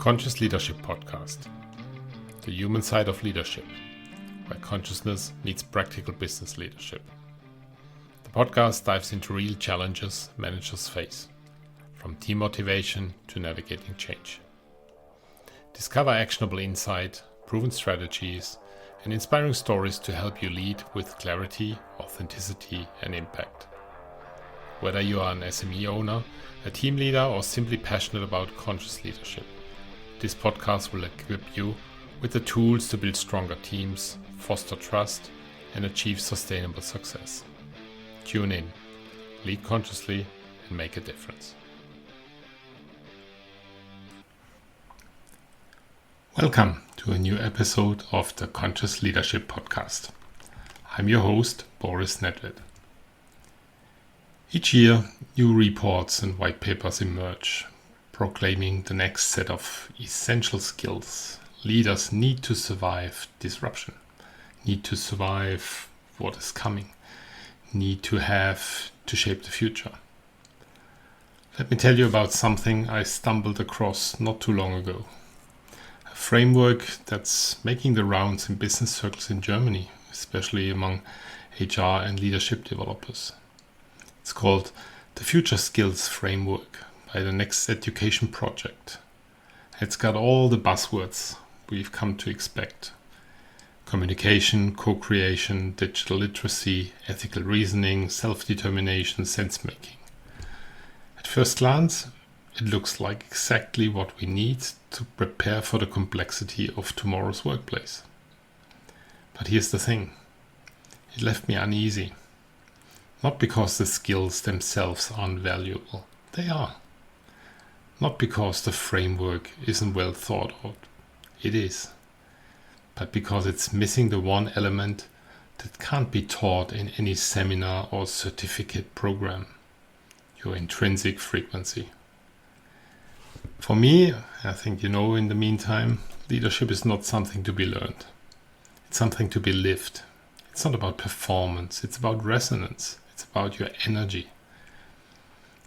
Conscious Leadership Podcast, the human side of leadership, where consciousness meets practical business leadership. The podcast dives into real challenges managers face, from team motivation to navigating change. Discover actionable insight, proven strategies, and inspiring stories to help you lead with clarity, authenticity, and impact. Whether you are an SME owner, a team leader, or simply passionate about conscious leadership, this podcast will equip you with the tools to build stronger teams, foster trust, and achieve sustainable success. Tune in, lead consciously, and make a difference. Welcome to a new episode of the Conscious Leadership Podcast. I'm your host, Boris Nedved. Each year, new reports and white papers emerge, proclaiming the next set of essential skills leaders need to survive disruption, need to survive what is coming, need to have to shape the future. Let me tell you about something I stumbled across not too long ago. A framework that's making the rounds in business circles in Germany, especially among HR and leadership developers. It's called the Future Skills Framework by the Next Education Project. It's got all the buzzwords we've come to expect. Communication, co-creation, digital literacy, ethical reasoning, self-determination, sense-making. At first glance, it looks like exactly what we need to prepare for the complexity of tomorrow's workplace. But here's the thing. It left me uneasy. Not because the skills themselves aren't valuable. They are. Not because the framework isn't well thought out. It is. But because it's missing the one element that can't be taught in any seminar or certificate program. Your intrinsic frequency. For me, I think you know in the meantime, leadership is not something to be learned. It's something to be lived. It's not about performance. It's about resonance. It's about your energy.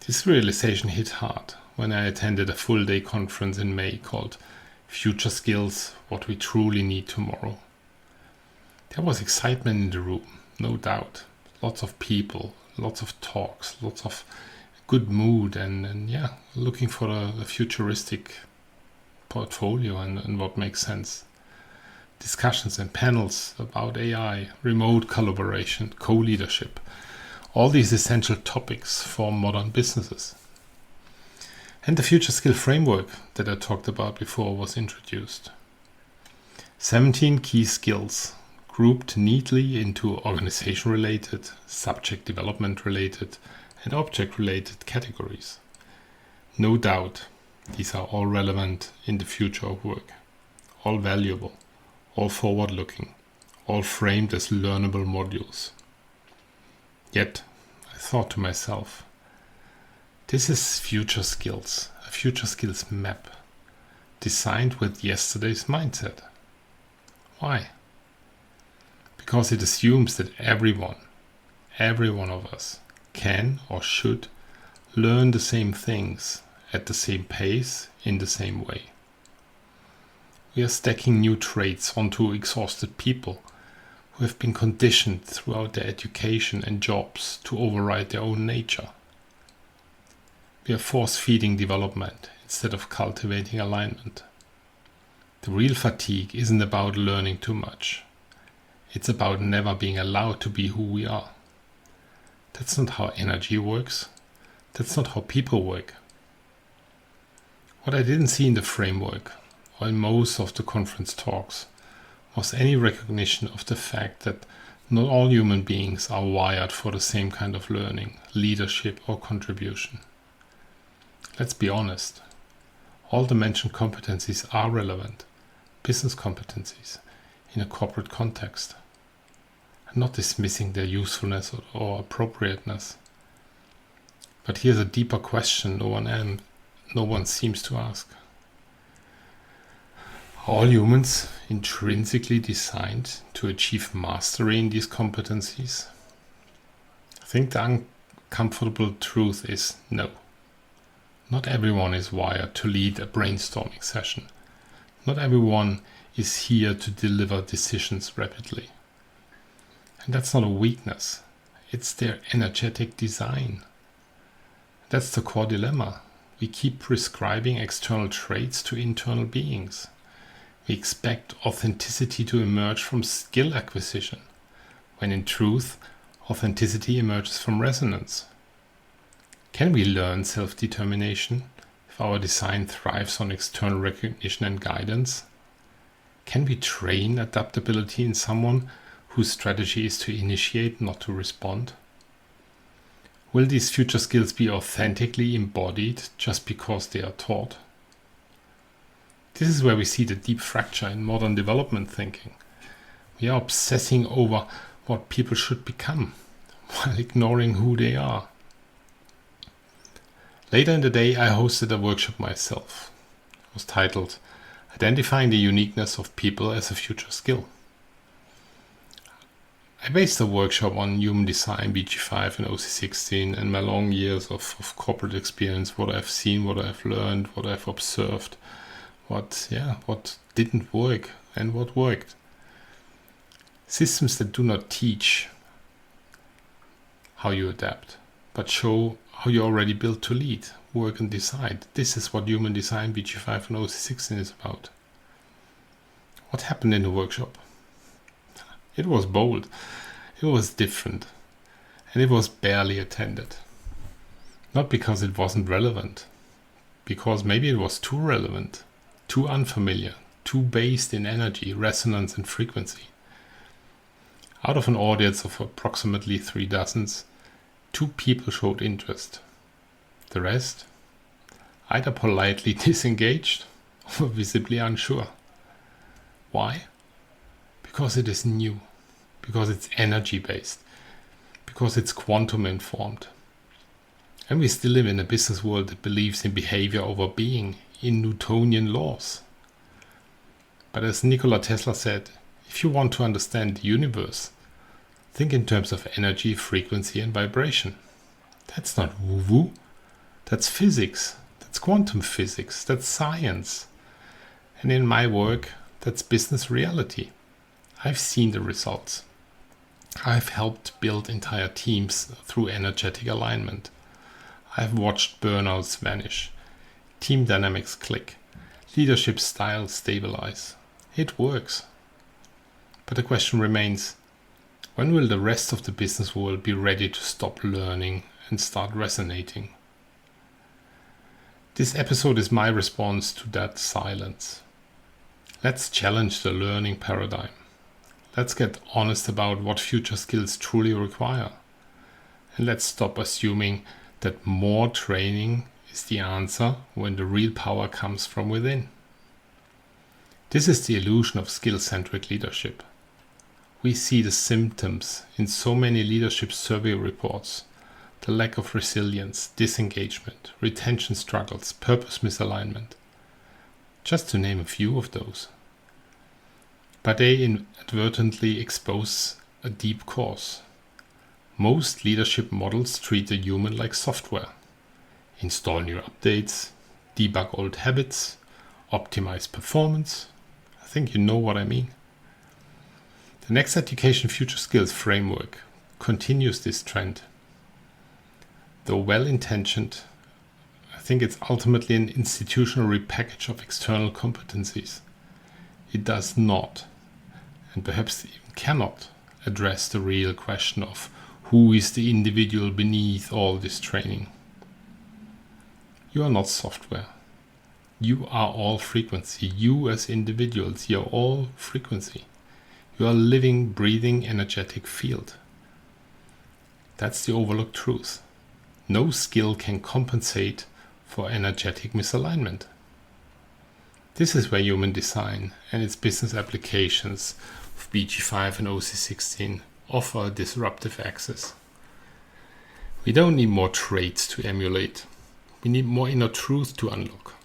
This realization hit hard when I attended a full-day conference in May called Future Skills, What We Truly Need Tomorrow. There was excitement in the room, no doubt. Lots of people, lots of talks, lots of good mood and looking for a futuristic portfolio and what makes sense. Discussions and panels about AI, remote collaboration, co-leadership. All these essential topics for modern businesses. And the Future Skill Framework that I talked about before was introduced. 17 key skills grouped neatly into organization-related, subject development-related, and object-related categories. No doubt, these are all relevant in the future of work. All valuable, all forward-looking, all framed as learnable modules. Yet, I thought to myself, this is future skills, a future skills map, designed with yesterday's mindset. Why? Because it assumes that every one of us, can or should learn the same things at the same pace in the same way. We are stacking new traits onto exhausted people who have been conditioned throughout their education and jobs to override their own nature. We are force-feeding development instead of cultivating alignment. The real fatigue isn't about learning too much. It's about never being allowed to be who we are. That's not how energy works. That's not how people work. What I didn't see in the framework, or in most of the conference talks, was any recognition of the fact that not all human beings are wired for the same kind of learning, leadership, or contribution. Let's be honest. All the mentioned competencies are relevant, business competencies, in a corporate context. I'm not dismissing their usefulness or appropriateness. But here's a deeper question no one seems to ask. Are all humans intrinsically designed to achieve mastery in these competencies? I think the uncomfortable truth is no. Not everyone is wired to lead a brainstorming session. Not everyone is here to deliver decisions rapidly. And that's not a weakness. It's their energetic design. That's the core dilemma. We keep prescribing external traits to internal beings. We expect authenticity to emerge from skill acquisition, when in truth, authenticity emerges from resonance. Can we learn self-determination if our design thrives on external recognition and guidance? Can we train adaptability in someone whose strategy is to initiate, not to respond? Will these future skills be authentically embodied just because they are taught? This is where we see the deep fracture in modern development thinking. We are obsessing over what people should become, while ignoring who they are. Later in the day, I hosted a workshop myself. It was titled, Identifying the Uniqueness of People as a Future Skill. I based the workshop on human design, BG5 and OC16, and my long years of corporate experience, what I've seen, what I've learned, what I've observed, what didn't work and what worked. Systems that do not teach how you adapt, but show how you're already built to lead, work and decide. This is what human design, BG5 and OC16 is about. What happened in the workshop? It was bold, it was different, and it was barely attended. Not because it wasn't relevant, because maybe it was too relevant, too unfamiliar, too based in energy, resonance and frequency. Out of an audience of approximately 3 dozens, 2 people showed interest. The rest, either politely disengaged or visibly unsure. Why? Because it is new, because it's energy-based, because it's quantum-informed. And we still live in a business world that believes in behavior over being, in Newtonian laws. But as Nikola Tesla said, if you want to understand the universe, think in terms of energy, frequency and vibration. That's not woo-woo. That's physics. That's quantum physics. That's science. And in my work, that's business reality. I've seen the results. I've helped build entire teams through energetic alignment. I've watched burnouts vanish, team dynamics click, leadership styles stabilize. It works. But the question remains, when will the rest of the business world be ready to stop learning and start resonating? This episode is my response to that silence. Let's challenge the learning paradigm. Let's get honest about what future skills truly require. And let's stop assuming that more training is the answer when the real power comes from within. This is the illusion of skill-centric leadership. We see the symptoms in so many leadership survey reports. The lack of resilience, disengagement, retention struggles, purpose misalignment. Just to name a few of those. But they inadvertently expose a deep cause. Most leadership models treat the human like software. Install new updates, debug old habits, optimize performance. I think you know what I mean. The Next Education Future Skills framework continues this trend. Though well-intentioned, I think it's ultimately an institutional repackage of external competencies. It does not, and perhaps even cannot, address the real question of who is the individual beneath all this training. You are not software. You are all frequency. You as individuals, you are all frequency. You are a living, breathing, energetic field. That's the overlooked truth. No skill can compensate for energetic misalignment. This is where human design and its business applications of BG5 and OC16 offer a disruptive access. We don't need more traits to emulate. We need more inner truth to unlock.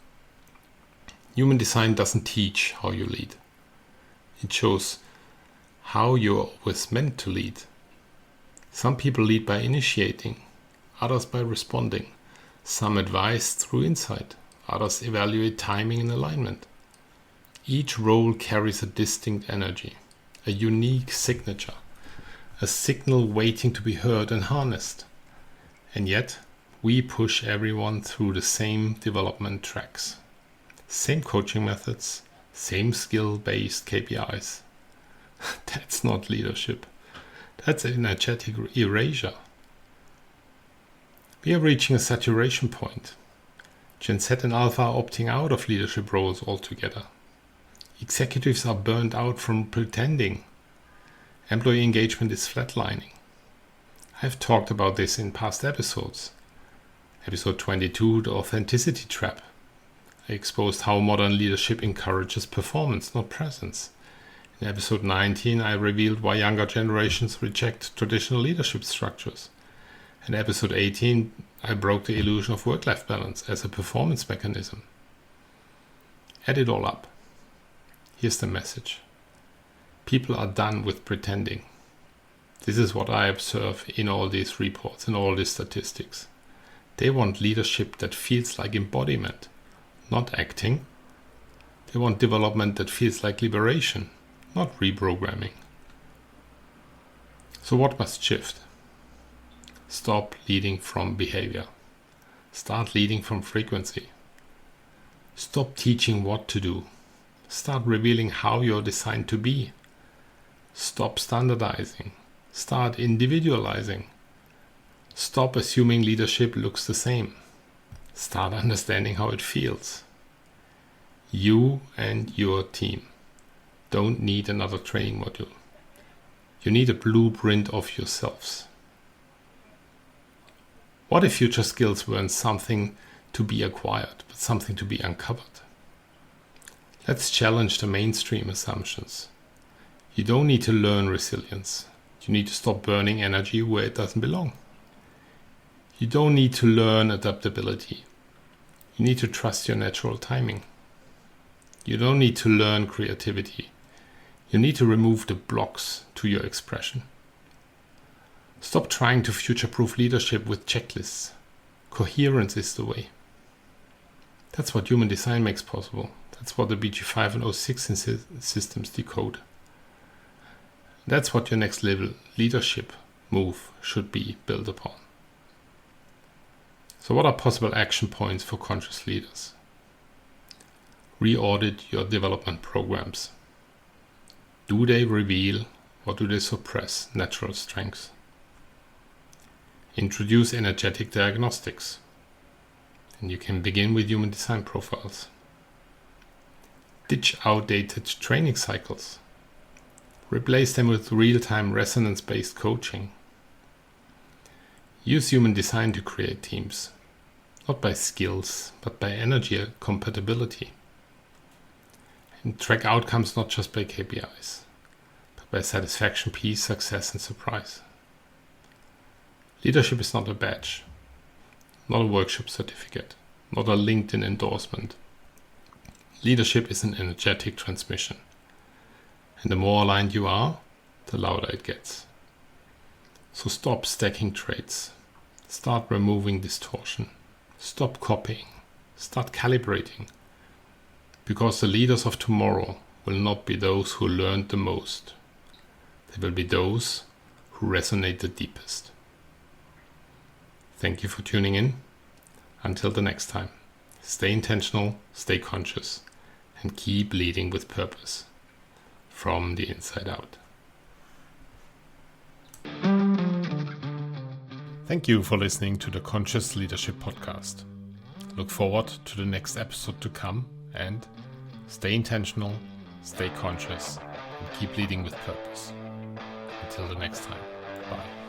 Human design doesn't teach how you lead. It shows how you're always meant to lead. Some people lead by initiating, others by responding, Some advise through insight, others evaluate timing and alignment. Each role carries a distinct energy, a unique signature, a signal waiting to be heard and harnessed. And yet, we push everyone through the same development tracks, same coaching methods, same skill-based KPIs. That's not leadership. That's energetic erasure. We are reaching a saturation point. Gen Z and Alpha are opting out of leadership roles altogether. Executives are burned out from pretending. Employee engagement is flatlining. I've talked about this in past episodes. Episode 22, The Authenticity Trap. I exposed how modern leadership encourages performance, not presence. In episode 19, I revealed why younger generations reject traditional leadership structures. In episode 18, I broke the illusion of work-life balance as a performance mechanism. Add it all up. Here's the message. People are done with pretending. This is what I observe in all these reports and all these statistics. They want leadership that feels like embodiment, not acting. They want development that feels like liberation, not reprogramming. So what must shift? Stop leading from behavior. Start leading from frequency. Stop teaching what to do. Start revealing how you're designed to be. Stop standardizing. Start individualizing. Stop assuming leadership looks the same. Start understanding how it feels. You and your team don't need another training module. You need a blueprint of yourselves. What if future skills weren't something to be acquired, but something to be uncovered? Let's challenge the mainstream assumptions. You don't need to learn resilience. You need to stop burning energy where it doesn't belong. You don't need to learn adaptability. You need to trust your natural timing. You don't need to learn creativity. You need to remove the blocks to your expression. Stop trying to future-proof leadership with checklists. Coherence is the way. That's what human design makes possible. That's what the BG5 and 06 systems decode. That's what your next level leadership move should be built upon. So what are possible action points for conscious leaders? Re-audit your development programs. Do they reveal or do they suppress natural strengths? Introduce energetic diagnostics. And you can begin with human design profiles. Ditch outdated training cycles. Replace them with real-time resonance-based coaching. Use human design to create teams, not by skills, but by energy compatibility. And track outcomes not just by KPIs, but by satisfaction, peace, success, and surprise. Leadership is not a badge, not a workshop certificate, not a LinkedIn endorsement. Leadership is an energetic transmission. And the more aligned you are, the louder it gets. So stop stacking traits. Start removing distortion. Stop copying. Start calibrating. Because the leaders of tomorrow will not be those who learned the most. They will be those who resonate the deepest. Thank you for tuning in. Until the next time, stay intentional, stay conscious, and keep leading with purpose from the inside out. Thank you for listening to the Conscious Leadership Podcast. Look forward to the next episode to come and stay intentional, stay conscious, and keep leading with purpose. Until the next time, bye.